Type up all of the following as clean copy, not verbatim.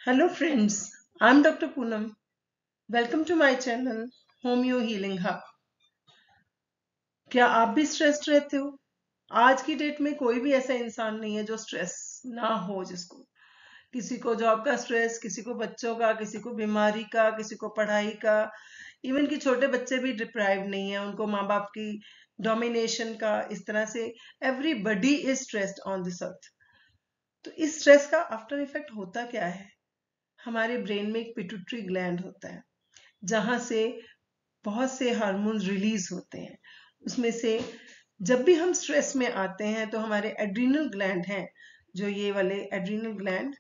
Hello friends, I'm Dr. Poonam. Welcome to my channel Homeo Healing Hub. क्या आप भी stressed रहते हो? आज की डेट में कोई भी ऐसा इंसान नहीं है जो स्ट्रेस ना हो जिसको। किसी को जॉब का स्ट्रेस, किसी को बच्चों का, किसी को बीमारी का, किसी को पढ़ाई का। इवन कि छोटे बच्चे भी डिप्राइव नहीं है, उनको माँ बाप की डोमिनेशन का। इस तरह से everybody is stressed on this earth. तो इस स्ट्रेस का आफ्टर इफेक्ट होता क्या है? हमारे ब्रेन में एक पिट्यूटरी ग्लैंड होता है जहां से बहुत से हार्मोन्स रिलीज होते हैं। उसमें से जब भी हम स्ट्रेस में आते हैं तो हमारे एड्रीनल ग्लैंड हैं, जो ये वाले एड्रीनल ग्लैंड,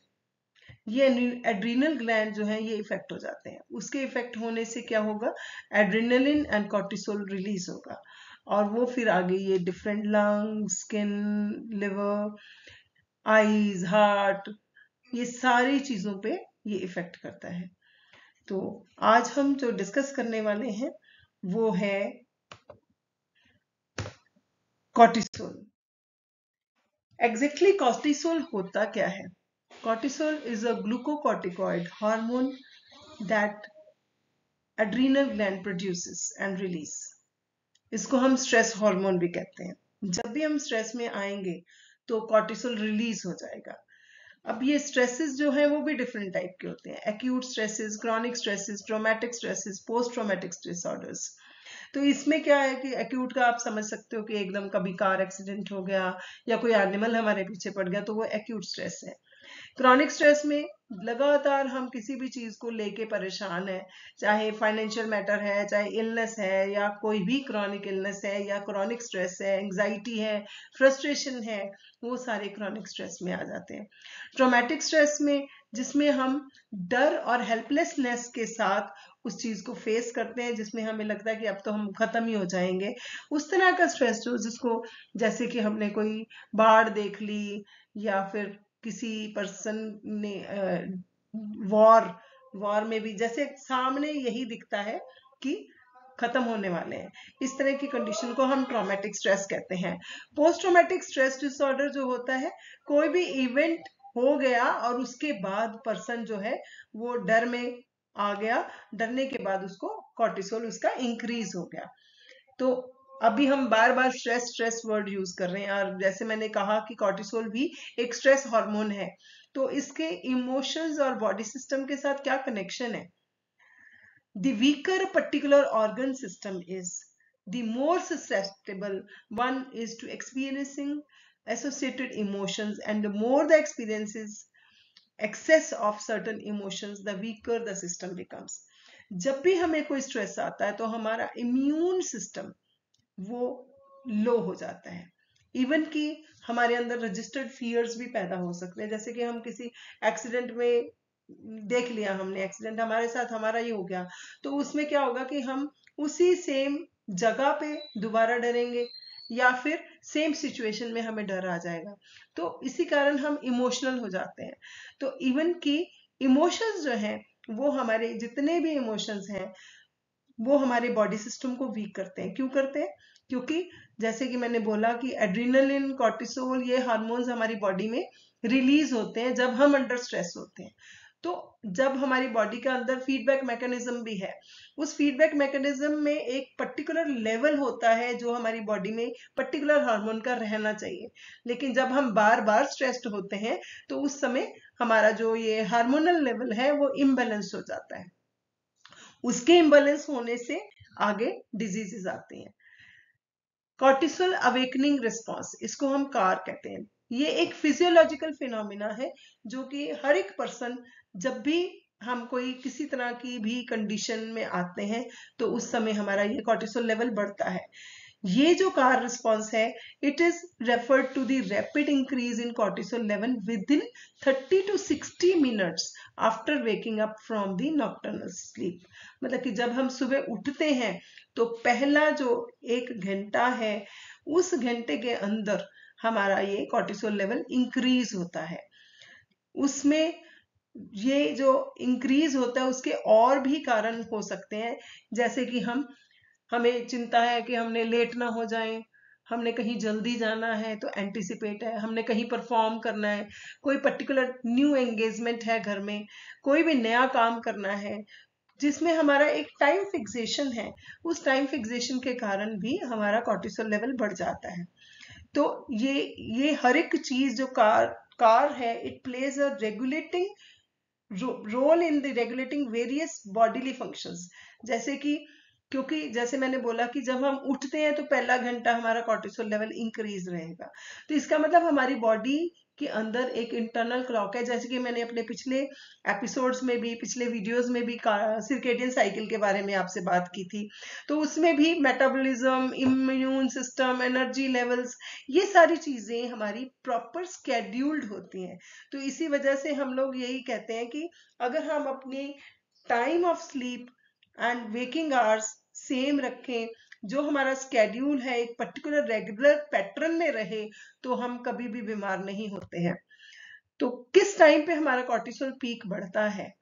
ये एड्रीनल ग्लैंड जो है ये इफेक्ट हो जाते हैं। उसके इफेक्ट होने से क्या होगा? एड्रेनलिन एंड कॉर्टिसोल रिलीज होगा और वो फिर आगे ये different lung, skin, liver, eyes, heart, ये सारी चीजों पे ये इफेक्ट करता है। तो आज हम जो डिस्कस करने वाले हैं वो है कॉर्टिसोल। एग्जैक्टली कॉर्टिसोल होता क्या है? Cortisol is a glucocorticoid hormone that adrenal gland produces and release. इसको हम स्ट्रेस हार्मोन भी कहते हैं। जब भी हम स्ट्रेस में आएंगे तो कॉर्टिसोल रिलीज हो जाएगा। अब ये स्ट्रेसेस जो है वो भी डिफरेंट टाइप के होते हैं। Acute stresses, chronic stresses, traumatic stresses, post traumatic disorders. तो इसमें क्या है कि एक्यूट का आप समझ सकते हो कि एकदम कभी कार एक्सीडेंट हो गया या कोई एनिमल हमारे पीछे पड़ गया, तो वो एक्यूट स्ट्रेस है। क्रॉनिक स्ट्रेस में लगातार हम किसी भी चीज को लेके परेशान है, चाहे फाइनेंशियल मैटर है, चाहे इलनेस है, या कोई भी क्रॉनिक इलनेस है, या क्रॉनिक स्ट्रेस है, एंग्जाइटी है, फ्रस्ट्रेशन है, वो सारे क्रॉनिक स्ट्रेस में आ जाते हैं। ट्रॉमेटिक स्ट्रेस में जिसमें हम डर और हेल्पलेसनेस के साथ उस चीज को फेस करते हैं, जिसमें हमें लगता है कि अब तो हम खत्म ही हो जाएंगे, उस तरह का स्ट्रेस जो जिसको, जैसे कि हमने कोई बाढ़ देख ली या फिर किसी पर्सन ने वॉर वॉर में भी जैसे सामने यही दिखता है कि खत्म होने वाले हैं, इस तरह की कंडीशन को हम ट्रॉमेटिक स्ट्रेस कहते हैं। पोस्ट ट्रॉमेटिक स्ट्रेस डिसऑर्डर जो होता है, कोई भी इवेंट हो गया और उसके बाद पर्सन जो है वो डर में आ गया, डरने के बाद उसको कॉर्टिसोल उसका इंक्रीज हो गया। तो अभी हम बार बार स्ट्रेस स्ट्रेस वर्ड यूज कर रहे हैं, और जैसे मैंने कहा कि कॉर्टिसोल भी एक स्ट्रेस हार्मोन है, तो इसके इमोशंस और बॉडी सिस्टम के साथ क्या कनेक्शन है? The weaker a particular organ system is, the more susceptible one is to experiencing associated emotions, and the more the experiences excess of certain emotions, the weaker the system becomes. जब भी हमें कोई stress आता है तो हमारा immune system वो लो हो जाता है। इवन कि हमारे अंदर रजिस्टर्ड फियर्स भी पैदा हो सकते हैं, जैसे कि हम किसी एक्सीडेंट में देख लिया, हमने एक्सीडेंट हमारे साथ हमारा ही हो गया, तो उसमें क्या होगा कि हम उसी सेम जगह पे दोबारा डरेंगे या फिर सेम सिचुएशन में हमें डर आ जाएगा। तो इसी कारण हम इमोशनल हो जाते हैं। तो इवन कि इमोशंस जो हैं, वो हमारे जितने भी इमोशंस हैं वो हमारे बॉडी सिस्टम को वीक करते हैं। क्यों करते हैं? क्योंकि जैसे कि मैंने बोला कि एड्रेनलिन, कॉर्टिसोल, ये हार्मोन्स हमारी बॉडी में रिलीज होते हैं जब हम अंडर स्ट्रेस होते हैं। तो जब हमारी बॉडी के अंदर फीडबैक मैकेनिज्म भी है, उस फीडबैक मैकेनिज्म में एक पर्टिकुलर लेवल होता है जो हमारी बॉडी में पर्टिकुलर हार्मोन का रहना चाहिए। लेकिन जब हम बार बार स्ट्रेस्ड होते हैं तो उस समय हमारा जो ये हार्मोनल लेवल है वो इम्बेलेंस हो जाता है। उसके इम्बेलेंस होने से आगे डिजीजेस आते हैं। कॉर्टिसोल अवेकनिंग रिस्पॉन्स, इसको हम कार कहते हैं। ये एक फिजियोलॉजिकल फिनोमिना है जो कि हर एक पर्सन, जब भी हम कोई किसी तरह की भी कंडीशन में आते हैं तो उस समय हमारा ये कॉर्टिसोल लेवल बढ़ता है। ये जो कार रिस्पॉन्स है, it is referred to the rapid increase in cortisol level within 30 to 60 minutes after waking up from the nocturnal sleep. मतलब कि जब हम सुबह उठते हैं तो पहला जो 1 घंटा है, उस घंटे के अंदर हमारा ये कॉर्टिसोल लेवल इंक्रीज होता है। उसमें ये जो इंक्रीज होता है उसके और भी कारण हो सकते हैं, जैसे कि हमें चिंता है कि हमने लेट ना हो जाएं, हमने कहीं जल्दी जाना है तो एंटिसिपेट है, हमने कहीं परफॉर्म करना है, कोई पर्टिकुलर न्यू एंगेजमेंट है घर में, कोई भी नया काम करना है जिसमें हमारा एक टाइम फिक्सेशन है, उस टाइम फिक्सेशन के कारण भी हमारा कॉर्टिसोल लेवल बढ़ जाता है। तो ये हर एक चीज जो कार है, it plays a regulating role in the regulating various bodily functions. जैसे कि क्योंकि जैसे मैंने बोला कि जब हम उठते हैं तो पहला घंटा हमारा कॉर्टिसोल लेवल इंक्रीज रहेगा, तो इसका मतलब हमारी बॉडी के अंदर एक इंटरनल क्लॉक है। जैसे कि मैंने अपने पिछले एपिसोड्स में भी, पिछले वीडियोस में भी सर्केडियन साइकिल के बारे में आपसे बात की थी, तो उसमें भी metabolism, immune system, energy levels, ये सारी चीजें हमारी प्रॉपर स्केड्यूल्ड होती हैं। तो इसी वजह से हम लोग यही कहते हैं कि अगर हम अपनी time of sleep and waking hours same रखें, जो हमारा स्केड्यूल है एक पर्टिकुलर रेगुलर पैटर्न में रहे, तो हम कभी भी बीमार नहीं होते हैं। तो किस टाइम पे हमारा कॉर्टिसोल पीक बढ़ता है?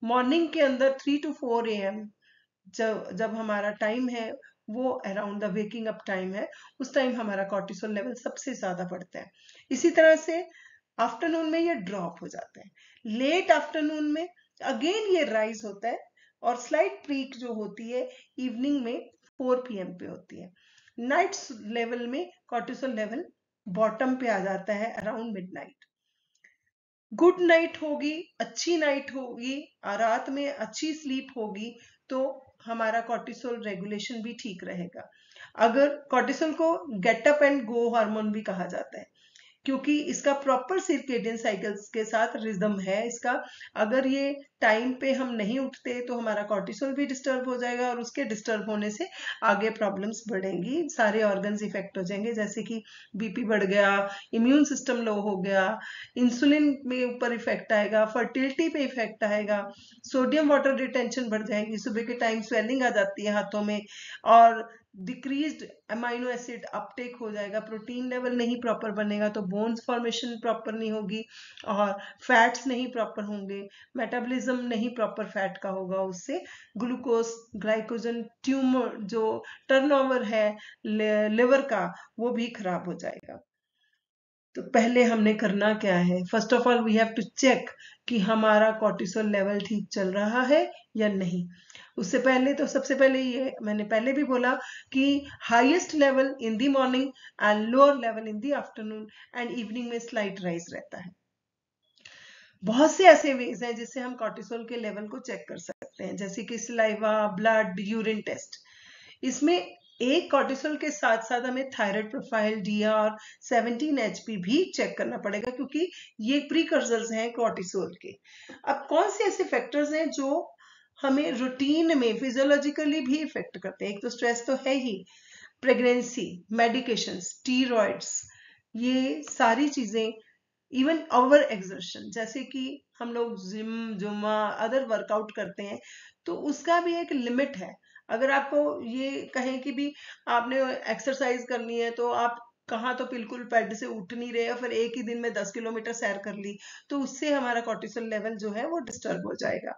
मॉर्निंग के अंदर 3 to 4 AM जब हमारा टाइम है, वो around the waking up time है, उस टाइम हमारा कॉर्टिसोल लेवल सबसे ज्यादा बढ़ता है। इसी तरह से आफ्टरनून में ये ड्रॉप हो जाता है, लेट आफ्टरनून में अगेन ये राइज होता है, और स्लाइट पीक जो होती है इवनिंग में 4 PM पे होती है। नाइट लेवल में कॉर्टिसोल लेवल बॉटम पे आ जाता है अराउंड मिडनाइट। गुड नाइट होगी, अच्छी नाइट होगी, रात में अच्छी स्लीप होगी, तो हमारा कॉर्टिसोल रेगुलेशन भी ठीक रहेगा। अगर कॉर्टिसोल को get up and go hormone भी कहा जाता है, क्योंकि इसका प्रॉपर सर्केडियन साइकिल्स के साथ रिदम है इसका। अगर ये टाइम पे हम नहीं उठते तो हमारा कॉर्टिसोल भी डिस्टर्ब हो जाएगा, और उसके डिस्टर्ब होने से आगे प्रॉब्लम्स बढ़ेंगी, सारे ऑर्गन्स इफेक्ट हो जाएंगे, जैसे कि बीपी बढ़ गया, इम्यून सिस्टम लो हो गया, इंसुलिन में ऊपर इफेक्ट आएगा, फर्टिलिटी पे इफेक्ट आएगा, सोडियम वाटर रिटेंशन बढ़ जाएगी, सुबह के टाइम स्वेलिंग आ जाती है हाथों में, और डिक्रीज्ड अमाइनो एसिड अपटेक हो जाएगा, प्रोटीन लेवल नहीं प्रॉपर बनेगा तो बोन्स फॉर्मेशन प्रॉपर नहीं होगी, और फैट्स नहीं प्रॉपर होंगे, मेटाबॉलिज्म नहीं प्रॉपर फैट का होगा, उससे ग्लूकोज ग्लाइकोजन ट्यूमर जो टर्नओवर है लिवर का, वो भी खराब हो जाएगा। तो पहले हमने करना क्या है? First of all we have to check कि हमारा कॉर्टिसोल लेवल ठीक चल रहा है या नहीं। उससे पहले तो सबसे पहले ये मैंने पहले भी बोला कि highest level in the morning and lower level in the afternoon, and evening में स्लाइट राइज रहता है। बहुत से ऐसे वेज हैं जिससे हम कॉर्टिसोल के लेवल को चेक कर सकते हैं, जैसे कि सलाइवा, ब्लड, यूरिन टेस्ट। इसमें एक कॉर्टिसोल के साथ साथ हमें थायराइड प्रोफाइल, डीआर, 17HP भी चेक करना पड़ेगा, क्योंकि ये प्रीकर्सर्स हैं कॉर्टिसोल के। अब कौन से ऐसे फैक्टर्स हैं जो हमें रूटीन में फिजियोलॉजिकली भी इफेक्ट करते हैं? एक तो स्ट्रेस तो है ही, प्रेगनेंसी, मेडिकेशन, स्टीरॉइड्स, ये सारी चीजें, इवन ओवर एक्सर्शन, जैसे कि हम लोग जिम, जुम्मा, अदर वर्कआउट करते हैं, तो उसका भी एक लिमिट है। अगर आपको ये कहें कि भी आपने एक्सरसाइज करनी है, तो आप कहाँ तो बिल्कुल बेड से उठ नहीं रहे, फिर एक ही दिन में 10 किलोमीटर सैर कर ली, तो उससे हमारा कॉर्टिसोल लेवल जो है वो डिस्टर्ब हो जाएगा।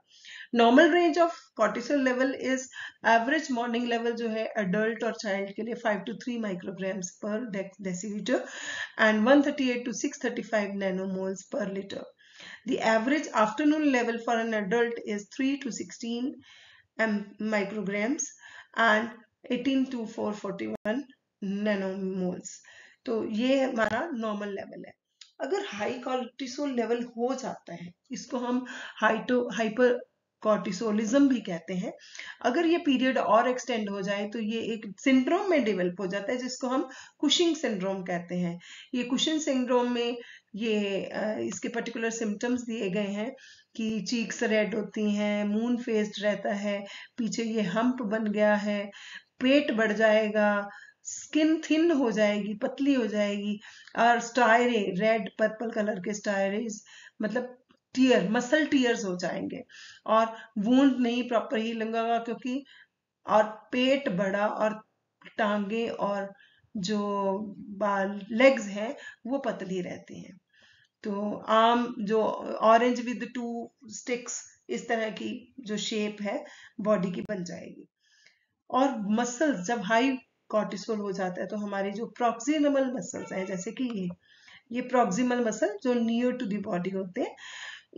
Normal range of cortisol level is, average morning level जो है अडल्ट और चाइल्ड के लिए 5 to 3 माइक्रोग्राम्स पर decilitre and 138 to 635 nanomoles per liter. The average afternoon level for an adult is 3 to 16 micrograms and 18 to 441 nanomoles. तो ये हमारा normal level है। अगर हाई कॉर्टिसोल लेवल हो जाता है, इसको हम हाइपर कॉर्टिसोलिज्म भी कहते हैं, अगर ये पीरियड और एक्सटेंड हो जाए तो ये एक सिंड्रोम में डेवलप हो जाता है, जिसको हम कुशिंग सिंड्रोम कहते हैं। ये कुशिंग सिंड्रोम में इसके पर्टिकुलर सिम्टम्स दिए गए हैं कि चीक्स रेड होती हैं, मून फेस्ड रहता है, पीछे ये हम्प बन गया है, पेट बढ़ जाएगा, स्किन थिन हो जाएगी, पतली हो जाएगी, और स्टायरे, रेड पर्पल कलर के स्टायरेज, मतलब टीयर, मसल टीयर्स हो जाएंगे, और वूंड नहीं प्रॉपर ही लगेगा, क्योंकि और पेट बड़ा, और टांगे और जो बाल लेग्स हैं वो पतली रहती हैं। तो आम जो ऑरेंज विद 2 स्टिक्स, इस तरह की जो शेप है बॉडी की बन जाएगी। और मसल्स जब हाई कॉर्टिसोल हो जाता है तो हमारी जो प्रॉक्सिमल मसल्स हैं, जैसे कि ये प्रॉक्सिमल मसल जो नियर टू द बॉडी होते हैं,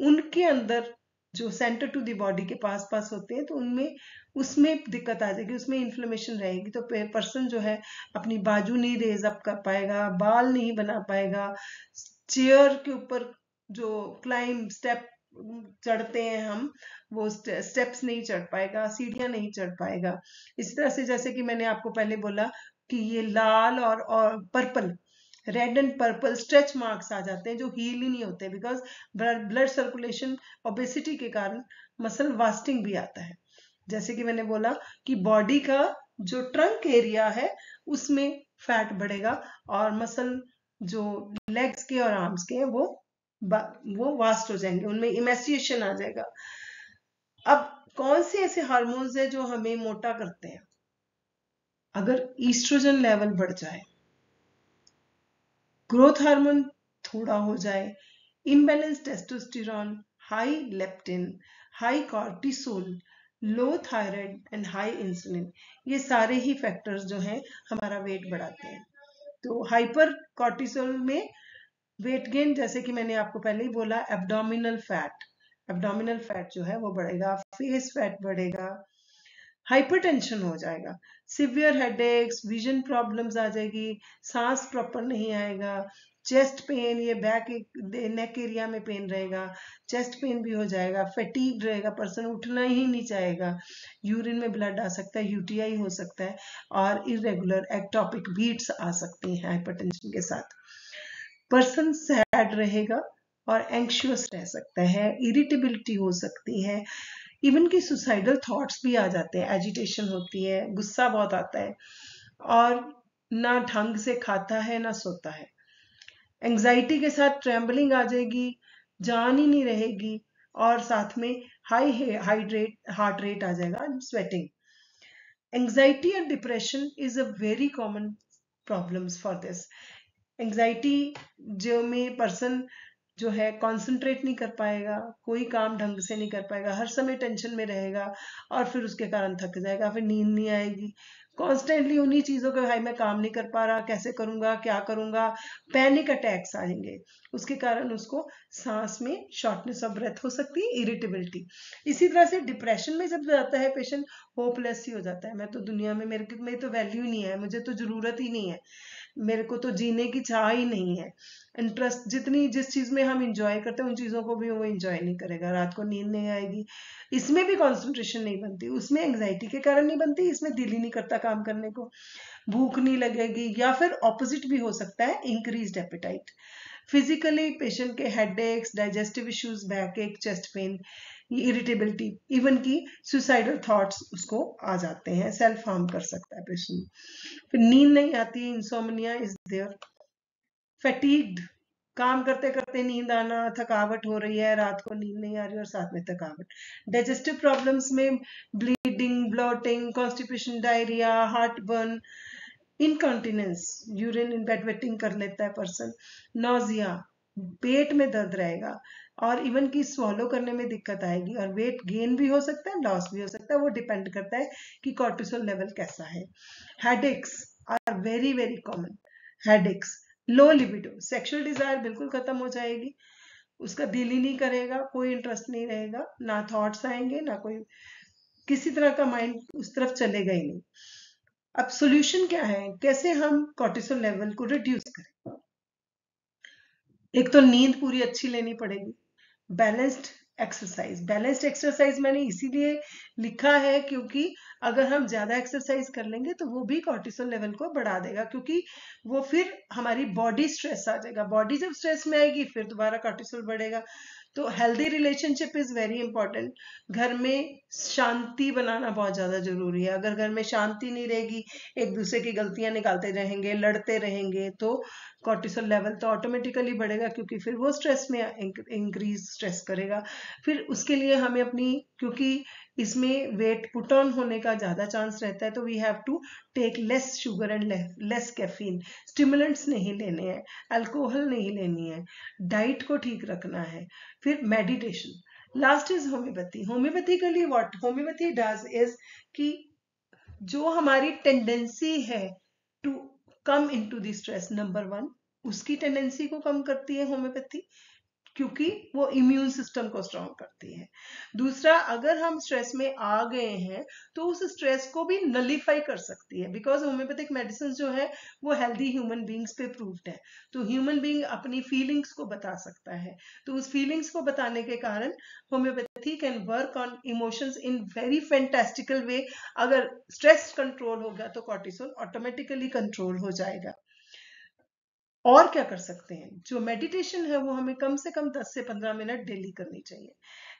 उनके अंदर जो सेंटर टू द बॉडी के पास पास होते हैं, तो उनमें उसमें दिक्कत आ जाएगी, उसमें इन्फ्लेमेशन रहेगी, तो पर्सन जो है अपनी बाजू नहीं रेज अप कर पाएगा, बाल नहीं बना पाएगा, चेयर के ऊपर जो क्लाइंब स्टेप चढ़ते हैं हम, वो स्टेप्स नहीं चढ़ पाएगा, सीढ़ियां नहीं चढ़ पाएगा। इसी तरह से जैसे कि मैंने आपको पहले बोला कि ये लाल और purple, red and purple stretch marks आ जाते हैं जो हील ही नहीं होते, बिकॉज ब्लड सर्कुलेशन ओबेसिटी के कारण मसल वास्टिंग भी आता है। जैसे कि मैंने बोला कि बॉडी का जो ट्रंक एरिया है उसमें फैट बढ़ेगा और मसल जो लेग्स के और आर्म्स के हैं वो वास्ट हो जाएंगे, उनमें इमेसिएशन आ जाएगा। अब कौन से ऐसे हार्मोन्स है जो हमें मोटा करते हैं? अगर ईस्ट्रोजन लेवल बढ़ जाए, ग्रोथ हार्मोन थोड़ा हो जाए, imbalance testosterone, high leptin, high cortisol, low thyroid and high insulin, ये सारे ही फैक्टर्स जो हैं हमारा वेट बढ़ाते हैं। तो हाइपर कॉर्टिसोल में वेट गेन, जैसे कि मैंने आपको पहले ही बोला, एब्डोमिनल फैट जो है वो बढ़ेगा, फेस फैट बढ़ेगा, हाइपरटेंशन हो जाएगा, सिवियर हेडेक्स, विजन प्रॉब्लम्स आ जाएगी, सांस प्रॉपर नहीं आएगा, चेस्ट पेन, ये बैक नेक एरिया में पेन रहेगा, चेस्ट पेन भी हो जाएगा, फैटीग रहेगा, पर्सन उठना ही नहीं चाहेगा, यूरिन में ब्लड आ सकता है, यूटीआई हो सकता है, और इरेगुलर एक्टोपिक बीट्स आ सकती हैं हाइपरटेंशन के साथ। पर्सन सैड रहेगा और एंक्शियस रह सकता है, इरिटेबिलिटी हो सकती है, इवन की सुसाइडल थॉट्स भी आ जाते हैं, एजिटेशन होती है, गुस्सा बहुत आता है, और ना ढंग से खाता है ना सोता है, एंजाइटी के साथ ट्रेम्बलिंग आ जाएगी, जान ही नहीं रहेगी, और साथ में हार्ट रेट आ जाएगा, स्वेटिंग। एंजाइटी और depression is a very common problems for this. Anxiety जो में पर्सन जो है कंसंट्रेट नहीं कर पाएगा, कोई काम ढंग से नहीं कर पाएगा, हर समय टेंशन में रहेगा, और फिर उसके कारण थक जाएगा, फिर नींद नहीं आएगी, कॉन्स्टेंटली उन्हीं चीजों के, भाई मैं काम नहीं कर पा रहा, कैसे करूंगा, क्या करूंगा, पैनिक अटैक्स आएंगे, उसके कारण उसको सांस में शॉर्टनेस ऑफ ब्रेथ हो सकती है, इरिटेबिलिटी। इसी तरह से डिप्रेशन में जब जाता है पेशेंट, होपलेस ही हो जाता है, मैं तो दुनिया में, मेरे में तो वैल्यू नहीं है, मुझे तो जरूरत ही नहीं है, मेरे को तो जीने की चाह ही नहीं है, इंटरेस्ट जितनी जिस चीज में हम इंजॉय करते हैं उन चीजों को भी वो इंजॉय नहीं करेगा, रात को नींद नहीं आएगी, इसमें भी कंसंट्रेशन नहीं बनती, उसमें एंजाइटी के कारण नहीं बनती, इसमें दिल ही नहीं करता काम करने को, भूख नहीं लगेगी, या फिर ऑपोजिट भी हो सकता है, इंक्रीज्ड एपेटाइट। फिजिकली पेशेंट के हेडेक्स, डाइजेस्टिव इश्यूज, बैक एक, चेस्ट पेन, इरिटेबिलिटी, इवन की सुसाइडल थॉट्स उसको आ जाते हैं, सेल्फ हार्म कर सकता है पेशेंट। फिर नींद नहीं आती, इंसोम्निया इज देयर, फैटीग्ड, काम करते करते नींद आना, थकावट हो रही है, रात को नींद नहीं आ रही और साथ में थकावट, डाइजेस्टिव प्रॉब्लम्स में bleeding, blotting, constipation, diarrhoea, heart burn, incontinence, urine waiting कर लेता है पर्सन, नोजिया, पेट में दर्द रहेगा, और इवन की स्वॉलो करने में दिक्कत आएगी, और वेट गेन भी हो सकता है, लॉस भी हो सकता है, वो डिपेंड करता है कि कॉर्टिसोल लेवल कैसा है। Headaches are very very common, headaches, low libido, sexual desire बिल्कुल खत्म हो जाएगी, उसका दिल ही नहीं करेगा, कोई इंटरेस्ट नहीं रहेगा, ना थॉट्स आएंगे, ना कोई किसी तरह का माइंड उस तरफ चलेगा ही नहीं। अब सॉल्यूशन क्या है, कैसे हम कॉर्टिसोल लेवल को रिड्यूस करें? एक तो नींद पूरी अच्छी लेनी पड़ेगी, बैलेंस्ड एक्सरसाइज मैंने इसीलिए लिखा है क्योंकि अगर हम ज्यादा एक्सरसाइज कर लेंगे तो वो भी कॉर्टिसोल लेवल को बढ़ा देगा, क्योंकि वो फिर हमारी बॉडी स्ट्रेस आ जाएगा, बॉडी जब स्ट्रेस में आएगी फिर दोबारा कॉर्टिसोल बढ़ेगा। तो healthy relationship is very important, घर में शांति बनाना बहुत ज्यादा जरूरी है, अगर घर में शांति नहीं रहेगी, एक दूसरे की गलतियां निकालते रहेंगे, लड़ते रहेंगे, तो कॉर्टिसोल लेवल तो ऑटोमेटिकली बढ़ेगा, क्योंकि फिर वो स्ट्रेस में इंक्रीज स्ट्रेस करेगा। फिर उसके लिए हमें अपनी, क्योंकि इसमें वेट पुट ऑन होने का ज्यादा चांस रहता है, तो we have to take less sugar and less caffeine, stimulants नहीं लेने हैं, अल्कोहल नहीं लेनी है, डाइट को ठीक रखना है, फिर meditation. Last is homeopathy. Homeopathically what homeopathy does is कि जो हमारी टेंडेंसी है to come into the stress. Number 1, उसकी टेंडेंसी को कम करती है होम्योपैथी, क्योंकि वो इम्यून सिस्टम को स्ट्रांग करती है। दूसरा, अगर हम स्ट्रेस में आ गए हैं तो उस स्ट्रेस को भी नलीफाई कर सकती है, बिकॉज होम्योपैथिक मेडिसिन जो है वो हेल्दी ह्यूमन बींग्स पे प्रूव्ड है। तो ह्यूमन बींग अपनी फीलिंग्स को बता सकता है, तो उस फीलिंग्स को बताने के कारण homeopathy can work on emotions in very fantastical way. अगर स्ट्रेस कंट्रोल हो गया तो कॉर्टिसोल ऑटोमेटिकली कंट्रोल हो जाएगा। और क्या कर सकते हैं, जो मेडिटेशन है वो हमें कम से कम 10 से 15 मिनट डेली करनी चाहिए।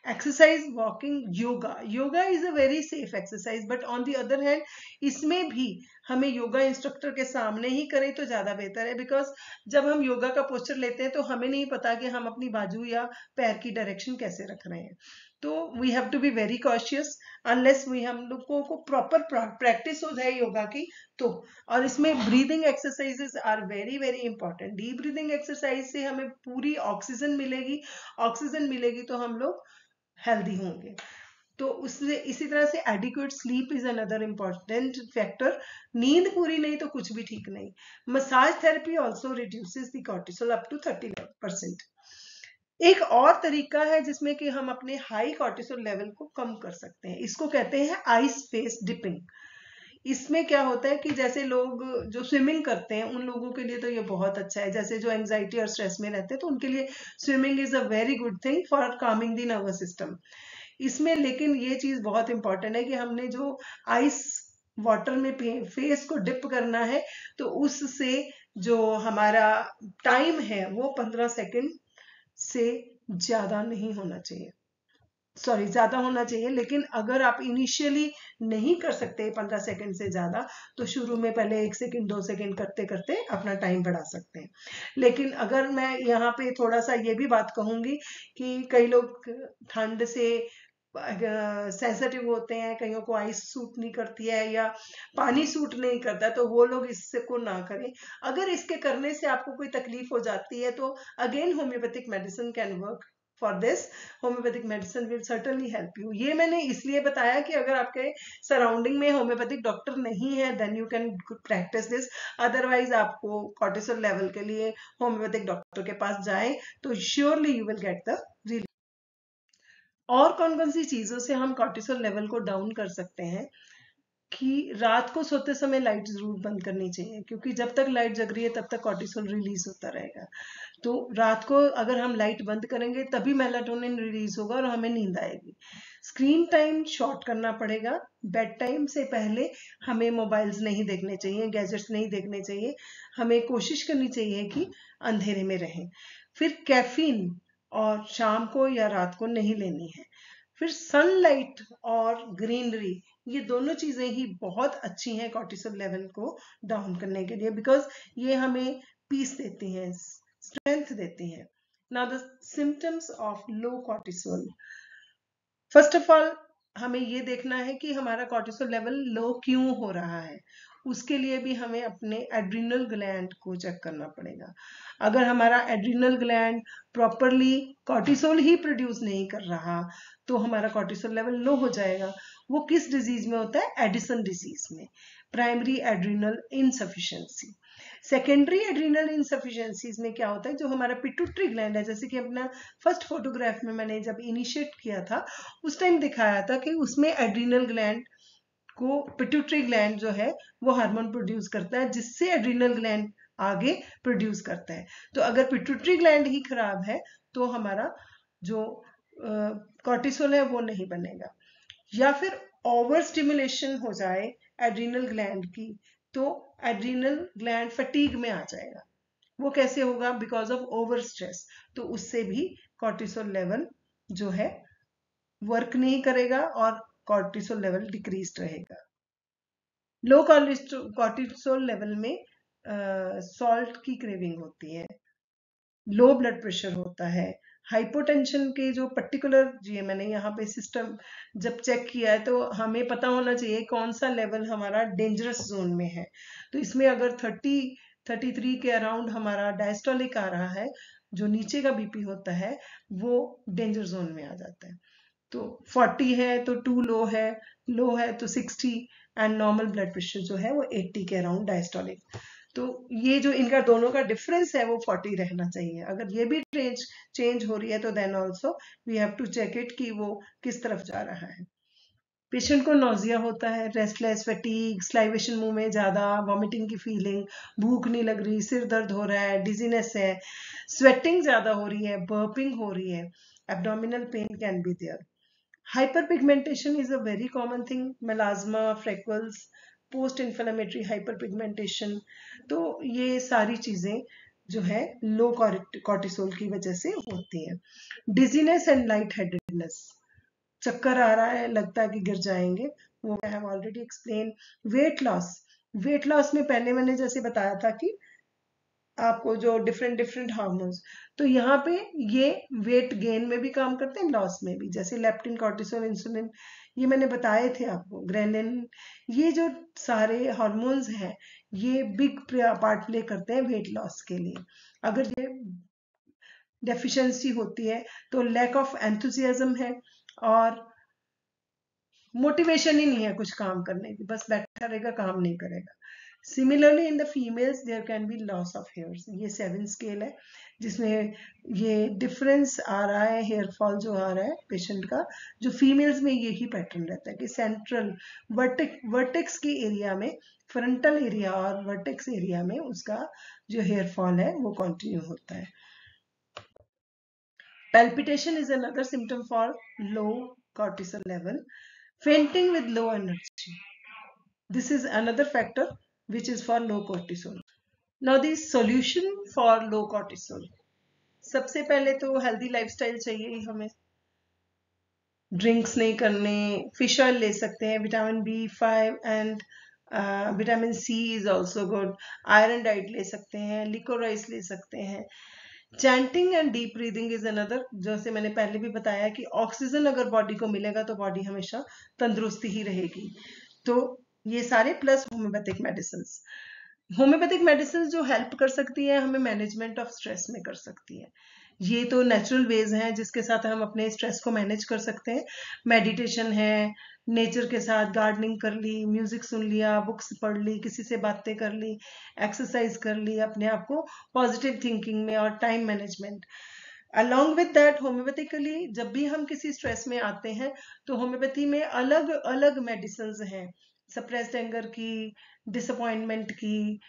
Exercise, walking, yoga. Yoga is a very safe exercise, but on the other hand इसमें भी हमें योगा इंस्ट्रक्टर के सामने ही करें तो ज्यादा बेहतर है, बिकॉज जब हम योगा का पोस्चर लेते हैं तो हमें नहीं पता कि हम अपनी बाजू या पैर की डायरेक्शन कैसे रख रहे हैं। तो we have to be very cautious unless हम लोगों को प्रॉपर प्रैक्टिस हो जाए योगा की तो। और इसमें breathing exercises are very very important. Deep breathing exercise से हमें पूरी ऑक्सीजन मिलेगी, ऑक्सीजन मिलेगी तो हम लोग हेल्दी होंगे। तो उससे इसी तरह से adequate sleep is another important factor. नींद पूरी नहीं तो कुछ भी ठीक नहीं। Massage therapy also reduces the cortisol up to 30%। एक और तरीका है जिसमें कि हम अपने हाई कॉर्टिसोल लेवल को कम कर सकते हैं, इसको कहते हैं आइस फेस डिपिंग। इसमें क्या होता है कि जैसे लोग जो स्विमिंग करते हैं उन लोगों के लिए तो ये बहुत अच्छा है, जैसे जो एंजाइटी और स्ट्रेस में रहते हैं तो उनके लिए swimming is a very good thing for Kameng the nervous system. इसमें लेकिन ये चीज बहुत इंपॉर्टेंट है कि हमने जो आइस वाटर में फेस को डिप करना है तो उससे जो हमारा टाइम है वो 15 सेकेंड से ज्यादा नहीं होना चाहिए, सॉरी ज्यादा होना चाहिए। लेकिन अगर आप इनिशियली नहीं कर सकते 15 सेकंड से ज्यादा तो शुरू में पहले 1 सेकंड 2 सेकंड करते करते अपना टाइम बढ़ा सकते हैं। लेकिन अगर मैं यहाँ पे थोड़ा सा ये भी बात कहूंगी कि कई लोग ठंड से सेंसिटिव होते हैं, कईयों को आइस सूट नहीं करती है या पानी सूट नहीं करता, तो वो लोग इससे को ना करें। अगर इसके करने से आपको कोई तकलीफ हो जाती है तो again homeopathic medicine can work for this. Homeopathic medicine will certainly help you. ये मैंने इसलिए बताया कि अगर आपके सराउंडिंग में होम्योपैथिक डॉक्टर नहीं है then you can practise this. Otherwise आपको कॉर्टिसोल लेवल के लिए होम्योपैथिक डॉक्टर के पास जाएं तो surely you will get the relief. और कौन कौन सी चीजों से हम कॉर्टिसोल लेवल को डाउन कर सकते हैं कि रात को सोते समय लाइट जरूर बंद करनी चाहिए, क्योंकि जब तक लाइट जग रही है तब तक कॉर्टिसोल रिलीज होता रहेगा। तो रात को अगर हम लाइट बंद करेंगे तभी मेलाटोनिन रिलीज होगा और हमें नींद आएगी। स्क्रीन टाइम शॉर्ट करना पड़ेगा। बेड टाइम से पहले हमें मोबाइल्स नहीं देखने चाहिए, गैजेट्स नहीं देखने चाहिए। हमें कोशिश करनी चाहिए कि अंधेरे में रहें। फिर कैफीन और शाम को या रात को नहीं लेनी है। फिर सनलाइट और ग्रीनरी, ये दोनों चीजें ही बहुत अच्छी हैं कॉर्टिसोल लेवल को डाउन करने के लिए, बिकॉज ये हमें पीस देती हैं, स्ट्रेंथ देती हैं। Now the symptoms of low cortisol. First of all हमें ये देखना है कि हमारा कॉर्टिसोल लेवल लो क्यों हो रहा है। उसके लिए भी हमें अपने एड्रिनल ग्लैंड को चेक करना पड़ेगा। अगर हमारा एड्रिनल ग्लैंड प्रॉपरली कॉर्टिसोल ही प्रोड्यूस नहीं कर रहा तो हमारा कॉर्टिसोल लेवल लो हो जाएगा। वो किस डिजीज में होता है? एडिसन डिजीज में, primary adrenal insufficiency. Secondary adrenal insufficiencies में क्या होता है, जो हमारा पिट्यूटरी ग्लैंड है, जैसे कि अपना फर्स्ट फोटोग्राफ में मैंने जब इनिशिएट किया था उस टाइम दिखाया था कि उसमें एड्रिनल ग्लैंड को पिट्यूटरी ग्लैंड जो है वो हार्मोन प्रोड्यूस करता है जिससे एड्रिनल ग्लैंड आगे प्रोड्यूस करता है। तो अगर पिट्यूटरी ग्लैंड ही खराब है तो हमारा जो कॉर्टिसोल है वो नहीं बनेगा। या फिर ओवर स्टिमुलेशन हो जाए एड्रिनल ग्लैंड की तो एड्रिनल ग्लैंड फटीग में आ जाएगा। वो कैसे होगा? Because of over stress. तो उससे भी कॉर्टिसोल लेवल जो है वर्क नहीं करेगा और कॉर्टिसोल लेवल डिक्रीज रहेगा। लो कॉर्टिसोल लेवल में सॉल्ट की क्रेविंग होती है, लो ब्लड प्रेशर होता है, हाइपोटेंशन के जो पर्टिकुलर, जी मैंने यहाँ पे सिस्टम जब चेक किया है तो हमें पता होना चाहिए कौन सा लेवल हमारा डेंजरस जोन में है। तो इसमें अगर 33 के अराउंड हमारा डायस्टोलिक आ रहा है, जो नीचे का बीपी होता है वो डेंजर जोन में आ जाता है। तो 40 है तो 2 लो है तो 60, एंड नॉर्मल ब्लड प्रेशर जो है वो 80 के अराउंड डायस्टोलिक। तो ये जो इनका दोनों का डिफरेंस है वो 40 रहना चाहिए। अगर ये भी चेंज हो रही है तो then also we have to check it कि वो किस तरफ जा रहा है। पेशेंट को नोजिया होता है, रेस्टलेस, फैटीग, स्लाइवेशन मुंह में ज्यादा, वॉमिटिंग की फीलिंग, भूख नहीं लग रही, सिर दर्द हो रहा है, डिजीनेस है, स्वेटिंग ज्यादा हो रही है, बर्पिंग हो रही है, abdominal pain can be there. Hyperpigmentation is a very common thing, melasma, freckles, post inflammatory hyperpigmentation। तो ये सारी चीजें जो है लो कॉर्टिसोल की वजह से होती हैं। डिजीनेस एंड लाइट हेडेडनेस, चक्कर आ रहा है, लगता है कि गिर जाएंगे, वो I have already explain. Weight loss में पहले मैंने जैसे बताया था कि आपको जो डिफरेंट हार्मोन्स, तो यहाँ पे ये वेट गेन में भी काम करते हैं, लॉस में भी, जैसे लेप्टिन, कॉर्टिसोल, इंसुलिन, ये मैंने बताए थे आपको, ग्रेलिन, ये जो सारे हार्मोन्स हैं ये बिग पार्ट प्ले करते हैं वेट लॉस के लिए। अगर ये डेफिशिएंसी होती है तो लैक ऑफ एंथुसियाज्म है और मोटिवेशन ही नहीं है कुछ काम करने की, बस बैठा रहेगा, काम नहीं करेगा। Similarly in the females there can be loss of hairs. ये 7 स्केल है जिसमें ये डिफरेंस आ रहा है, हेयर फॉल जो आ रहा है पेशेंट का, जो फीमेल्स में यही पैटर्न रहता है कि सेंट्रल वर्टेक्स की एरिया में, फ्रंटल एरिया और वर्टेक्स एरिया में उसका जो हेयर फॉल है वो कंटिन्यू होता है। Palpitation is another symptom for low cortisol level. Fainting with low energy. This is another factor which is for low cortisol. Now the solution for low cortisol. सबसे पहले तो हेल्दी लाइफस्टाइल चाहिए ही हमें, drinks नहीं करने, fish oil ले सकते हैं, vitamin B5 and vitamin C is also good, iron diet ले सकते हैं, लिकोराइस ले सकते हैं। Chanting and deep breathing is another, जैसे मैंने पहले भी बताया कि ऑक्सीजन अगर बॉडी को मिलेगा तो बॉडी हमेशा तंदुरुस्ती ही रहेगी। तो ये सारे प्लस होम्योपैथिक मेडिसिन जो हेल्प कर सकती है हमें मैनेजमेंट ऑफ स्ट्रेस में कर सकती है। ये तो नेचुरल वेज हैं जिसके साथ हम अपने स्ट्रेस को मैनेज कर सकते हैं। मेडिटेशन है, नेचर के साथ गार्डनिंग कर ली, म्यूजिक सुन लिया, बुक्स पढ़ ली, किसी से बातें कर ली, एक्सरसाइज कर ली, अपने आप को पॉजिटिव थिंकिंग में, और time management. Along with that homeopathically जब भी हम किसी स्ट्रेस में आते हैं तो होम्योपैथी में अलग अलग मेडिसिन हैं, सप्रेस्ड एंगर की, डिसअपॉइंटमेंट की,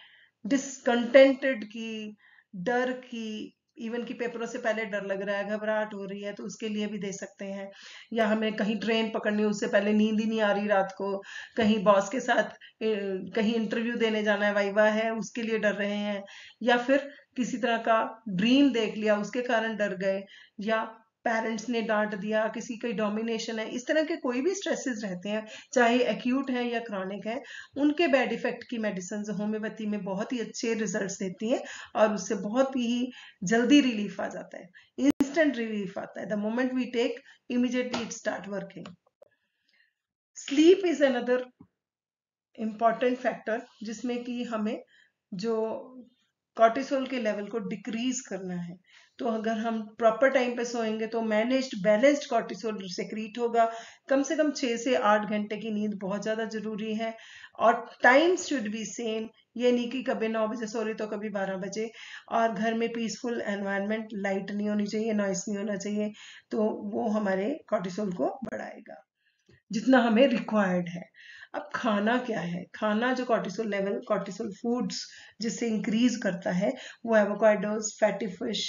डिसकंटेंटेड की, डर की, इवन की पेपरों से पहले डर लग रहा है, घबराहट हो रही है तो उसके लिए भी दे सकते हैं, या हमें कहीं ट्रेन पकड़नी है उससे पहले नींद ही नहीं आ रही रात को, कहीं बॉस के साथ कहीं इंटरव्यू देने जाना है, वाइवा है, उसके लिए डर रहे हैं, या फिर किसी तरह का ड्रीम देख लिया उसके कारण डर गए, या पेरेंट्स ने डांट दिया, किसी की डोमिनेशन है, इस तरह के कोई भी स्ट्रेसेस रहते हैं, चाहे एक्यूट है या क्रॉनिक है, उनके बैड इफेक्ट की मेडिसिन होम्योपैथी में बहुत ही अच्छे रिजल्ट्स देती हैं और उससे बहुत ही जल्दी रिलीफ आ जाता है, इंस्टेंट रिलीफ आता है। The moment we take immediately it start working. Sleep is another important factor जिसमें कि हमें जो कॉर्टिसोल के लेवल को डिक्रीज करना है। तो अगर हम प्रॉपर टाइम पे सोएंगे तो मैनेज्ड बैलेंस्ड कॉर्टिसोल सेक्रीट होगा। कम से कम 6 से 8 घंटे की नींद बहुत ज्यादा जरूरी है, और टाइम शुड बी सेम, ये नहीं कि कभी 9 बजे सो रही तो कभी 12 बजे, और घर में पीसफुल एनवायरनमेंट, लाइट नहीं होनी चाहिए, नॉइस नहीं होना चाहिए, तो वो हमारे कॉर्टिसोल को बढ़ाएगा जितना हमें रिक्वायर्ड है। अब खाना क्या है? खाना जो कॉर्टिसोल लेवल, कॉर्टिसोल फूड्स जिससे इंक्रीज करता है वो avocados, fatty fish,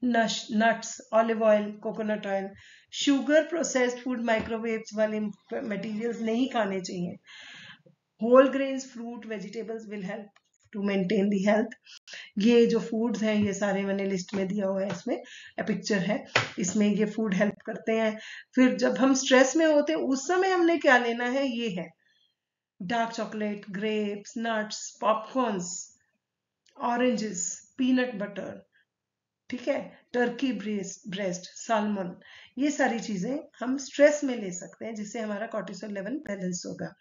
nuts, olive oil, coconut oil. Sugar, processed food, microwaves वाले मटेरियल्स नहीं खाने चाहिए। Whole grains, fruit, vegetables will help to maintain the health. ये जो फूड्स हैं ये सारे मैंने लिस्ट में दिया हुआ है, इसमें पिक्चर है, इसमें ये फूड हेल्प करते हैं। फिर जब हम स्ट्रेस में होते हैं उस समय हमने क्या लेना है, ये है dark chocolate, grapes, nuts, popcorns, oranges, peanut butter, ठीक है, टर्की ब्रेस्ट, सालमन, ये सारी चीजें हम स्ट्रेस में ले सकते हैं जिससे हमारा कॉर्टिसोल लेवल बैलेंस होगा।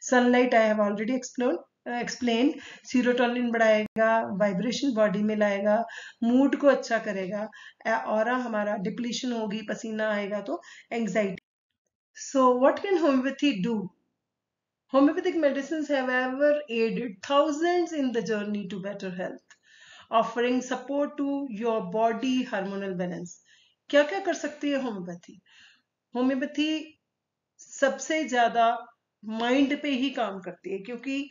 Sunlight I have already explain, serotonin बढ़ाएगा, वाइब्रेशन बॉडी में लाएगा, मूड को अच्छा करेगा, ऑरा हमारा डिप्लीशन होगी, पसीना आएगा तो anxiety So what can homeopathy do? Homeopathic medicines have ever aided thousands in the journey to better health, offering support to your body hormonal balance. क्या क्या कर सकती है होम्योपैथी? होम्योपैथी सबसे ज्यादा माइंड पे ही काम करती है, क्योंकि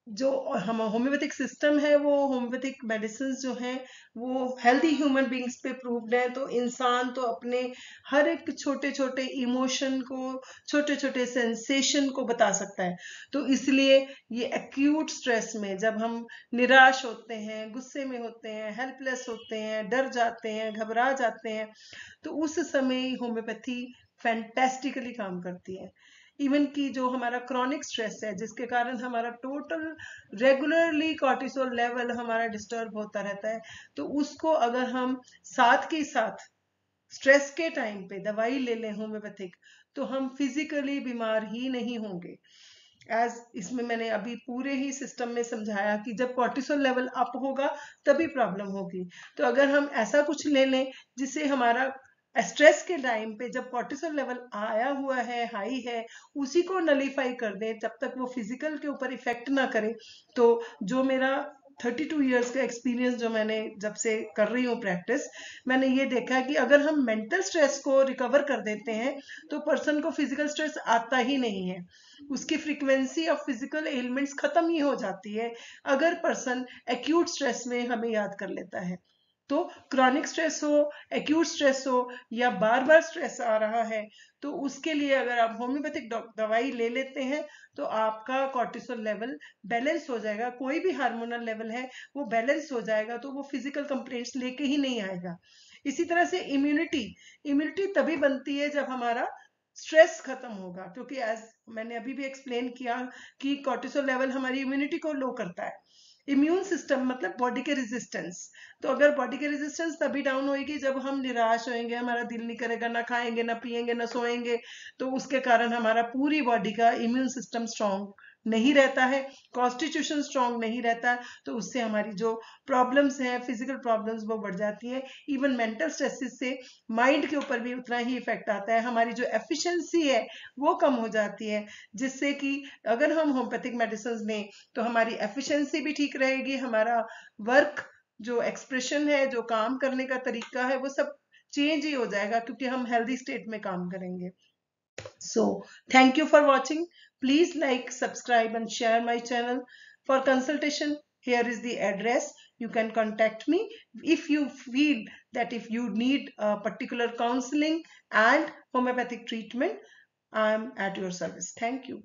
जो हम होम्योपैथिक सिस्टम है, वो होम्योपैथिक मेडिसिन जो हैं वो हेल्दी ह्यूमन बींग्स पे प्रूव्ड है। तो इंसान तो अपने हर एक छोटे छोटे इमोशन को, छोटे छोटे सेंसेशन को बता सकता है। तो इसलिए ये एक्यूट स्ट्रेस में जब हम निराश होते हैं, गुस्से में होते हैं, हेल्पलेस होते हैं, डर जाते हैं, घबरा जाते हैं, तो उस समय होम्योपैथी फैंटेस्टिकली काम करती है। इवन की जो हमारा क्रॉनिक स्ट्रेस है, जिसके कारण हमारा टोटल रेगुलरली कॉर्टिसोल लेवल हमारा डिस्टर्ब होता रहता है, तो उसको अगर हम साथ के साथ स्ट्रेस के टाइम पे दवाई ले लें होम्योपैथिक, तो हम फिजिकली बीमार ही नहीं होंगे। एज इसमें मैंने अभी पूरे ही सिस्टम में समझाया कि जब कॉर्टिसोल लेवल अप होगा तभी प्रॉब्लम होगी। तो अगर हम ऐसा कुछ ले लें जिससे हमारा स्ट्रेस के टाइम पे जब कॉर्टिसोल लेवल आया हुआ है, हाई है, उसी को नलीफाई कर दें जब तक वो फिजिकल के ऊपर इफेक्ट ना करे। तो जो मेरा 32 इयर्स का एक्सपीरियंस, जो मैंने जब से कर रही हूँ प्रैक्टिस, मैंने ये देखा कि अगर हम मेंटल स्ट्रेस को रिकवर कर देते हैं तो पर्सन को फिजिकल स्ट्रेस आता ही नहीं है। उसकी फ्रीक्वेंसी ऑफ फिजिकल एलिमेंट्स खत्म ही हो जाती है अगर पर्सन एक्यूट स्ट्रेस में हमें याद कर लेता है। तो क्रॉनिक स्ट्रेस हो, एक्यूट स्ट्रेस हो, या बार बार स्ट्रेस आ रहा है, तो उसके लिए अगर आप होम्योपैथिक दवाई ले लेते हैं तो आपका कॉर्टिसोल लेवल बैलेंस हो जाएगा। कोई भी हार्मोनल लेवल है वो बैलेंस हो जाएगा, तो वो फिजिकल कंप्लेंट्स लेके ही नहीं आएगा। इसी तरह से इम्यूनिटी इम्यूनिटी तभी बनती है जब हमारा स्ट्रेस खत्म होगा, क्योंकि एज मैंने अभी भी एक्सप्लेन किया कि कॉर्टिसोल लेवल हमारी इम्यूनिटी को लो करता है। इम्यून सिस्टम मतलब बॉडी के रेजिस्टेंस। तो अगर बॉडी के रेजिस्टेंस तभी डाउन होएगी जब हम निराश होएंगे, हमारा दिल नहीं करेगा, ना खाएंगे, ना पिएंगे, ना सोएंगे, तो उसके कारण हमारा पूरी बॉडी का इम्यून सिस्टम स्ट्रांग नहीं रहता है, कॉन्स्टिट्यूशन स्ट्रांग नहीं रहता है, तो उससे हमारी जो प्रॉब्लम्स हैं, फिजिकल प्रॉब्लम्स, वो बढ़ जाती हैं। इवन मेंटल स्ट्रेसेस से माइंड के ऊपर भी उतना ही इफेक्ट आता है, हमारी जो एफिशिएंसी है वो कम हो जाती है, जिससे कि अगर हम होम्योपैथिक मेडिसिन लें तो हमारी एफिशिएंसी भी ठीक रहेगी, हमारा वर्क जो एक्सप्रेशन है, जो काम करने का तरीका है, वो सब चेंज ही हो जाएगा, क्योंकि हम हेल्दी स्टेट में काम करेंगे। So thank you for watching. Please like, subscribe and share my channel. For consultation, here is the address. You can contact me if you feel that if you need a particular counseling and homeopathic treatment, I am at your service. Thank you.